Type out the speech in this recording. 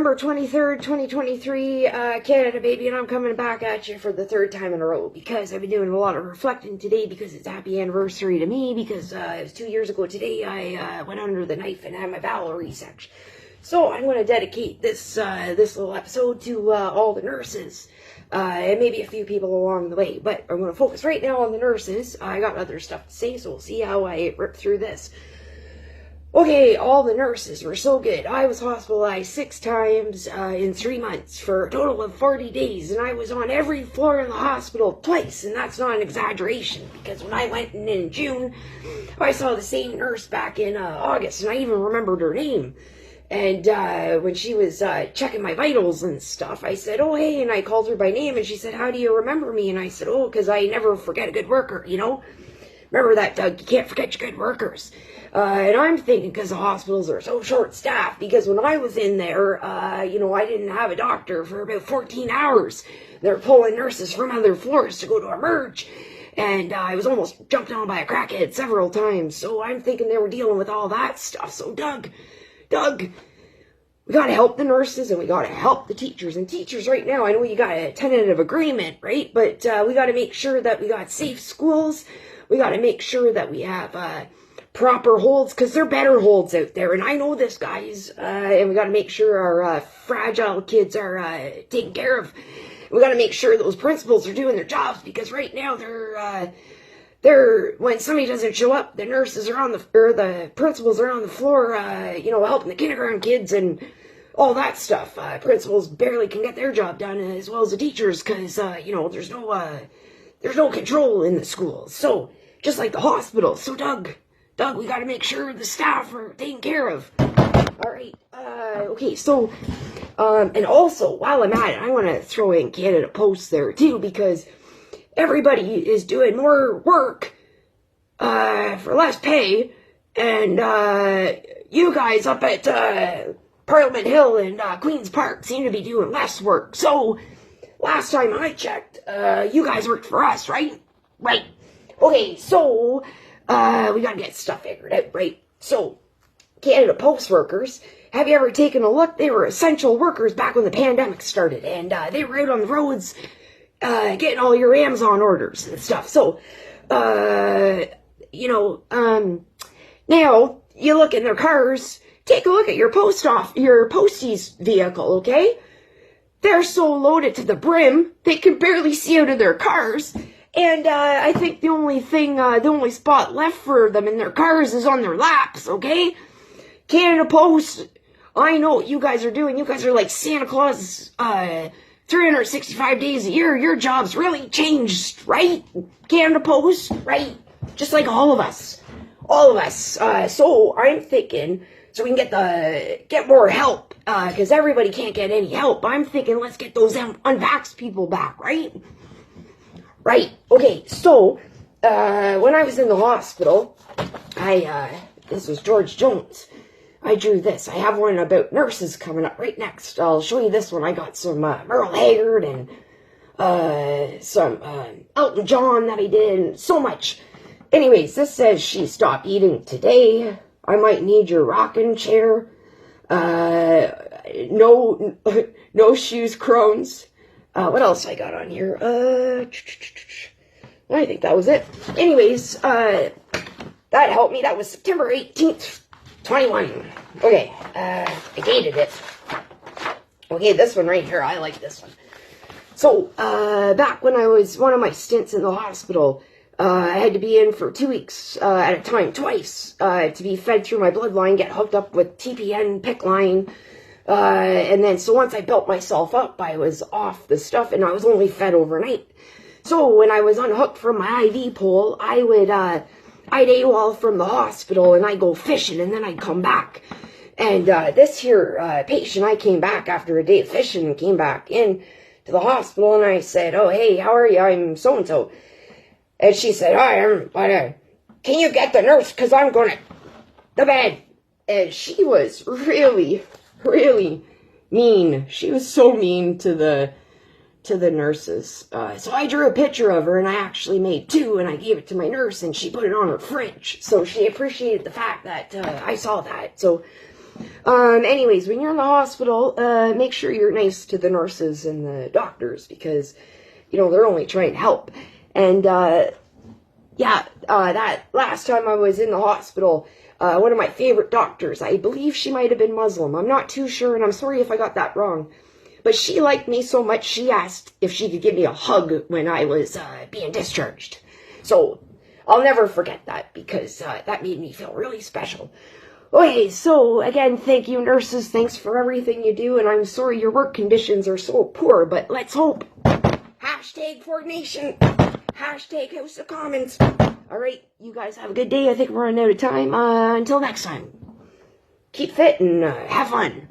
November 23rd, 2023, Canada baby, and I'm coming back at you for the third time in a row because I've been doing a lot of reflecting today because it's a happy anniversary to me because it was 2 years ago today I went under the knife and had my bowel resection. So I'm going to dedicate this little episode to all the nurses and maybe a few people along the way, but I'm going to focus right now on the nurses. I got other stuff to say, so we'll see how I rip through this. Okay, all the nurses were so good. I was hospitalized 6 times in 3 months for a total of 40 days, and I was on every floor in the hospital twice, and that's not an exaggeration, because when I went in June, I saw the same nurse back in August, and I even remembered her name. And when she was checking my vitals and stuff, I said, oh, hey, and I called her by name, and she said, how do you remember me? And I said, oh, because I never forget a good worker, you know? Remember that, Doug, you can't forget your good workers. And I'm thinking because the hospitals are so short-staffed, because when I was in there, I didn't have a doctor for about 14 hours. They're pulling nurses from other floors to go to emerge. And I was almost jumped on by a crackhead several times. So I'm thinking they were dealing with all that stuff. So Doug, we got to help the nurses and we got to help the teachers. And teachers right now, I know you got a tentative agreement, right? But we got to make sure that we got safe schools. We got to make sure that we have proper holds, because they're better holds out there. And I know this, guys. And we got to make sure our fragile kids are taken care of. We got to make sure those principals are doing their jobs, because right now they're when somebody doesn't show up, the nurses are the principals are on the floor, helping the kindergarten kids and all that stuff. Principals barely can get their job done as well as the teachers, because there's no control in the schools. So just like the hospital. So Doug, we got to make sure the staff are taken care of. All right. Okay. So, and also while I'm at it, I want to throw in Canada Post there too, because everybody is doing more work for less pay, and you guys up at Parliament Hill and Queen's Park seem to be doing less work. So last time I checked, you guys worked for us, right? Right. Okay, so we gotta get stuff figured out, right? So, Canada Post workers, have you ever taken a look? They were essential workers back when the pandemic started, and they were out on the roads getting all your Amazon orders and stuff. So, now you look in their cars, take a look at your postie's vehicle, okay? They're so loaded to the brim, they can barely see out of their cars. And I think the only spot left for them in their cars is on their laps, okay? Canada Post, I know what you guys are doing. You guys are like Santa Claus 365 days a year. Your job's really changed, right? Canada Post, right? Just like all of us. So I'm thinking, so we can get more help, because everybody can't get any help. I'm thinking, let's get those unvaxxed people back, right? Right. Okay, so, when I was in the hospital, this was George Jones. I drew this. I have one about nurses coming up right next. I'll show you this one. I got some, Merle Haggard and, some, Elton John that I did, and so much. Anyways, this says she stopped eating today. I might need your rocking chair. No shoes, Crohn's. What else I got on here? I think that was it. Anyways, that helped me. That was September 18th, 21. Okay, I dated it. Okay, this one right here. I like this one. So, back when I was one of my stints in the hospital, I had to be in for 2 weeks at a time, twice, to be fed through my bloodline, get hooked up with TPN, PICC line. And then, so once I built myself up, I was off the stuff, and I was only fed overnight. So when I was unhooked from my IV pole, I'd AWOL from the hospital, and I'd go fishing, and then I'd come back. And, this here, patient, I came back after a day of fishing, and came back in to the hospital, and I said, oh, hey, how are you? I'm so-and-so. And she said, hi, can you get the nurse? 'Cause I'm going to the bed. And she was really mean. She was so mean to the nurses. So I drew a picture of her, and I actually made 2, and I gave it to my nurse, and she put it on her fridge. So she appreciated the fact that I saw that. So Anyways, when you're in the hospital, make sure you're nice to the nurses and the doctors because, they're only trying to help. And, that last time I was in the hospital, one of my favorite doctors, I believe she might have been Muslim. I'm not too sure, and I'm sorry if I got that wrong. But she liked me so much, she asked if she could give me a hug when I was being discharged. So, I'll never forget that because that made me feel really special. Okay, so again, thank you, nurses. Thanks for everything you do, and I'm sorry your work conditions are so poor, but let's hope. Hashtag Ford Nation. Hashtag House of Commons. All right, you guys have a good day. I think we're running out of time. Until next time, keep fit and have fun.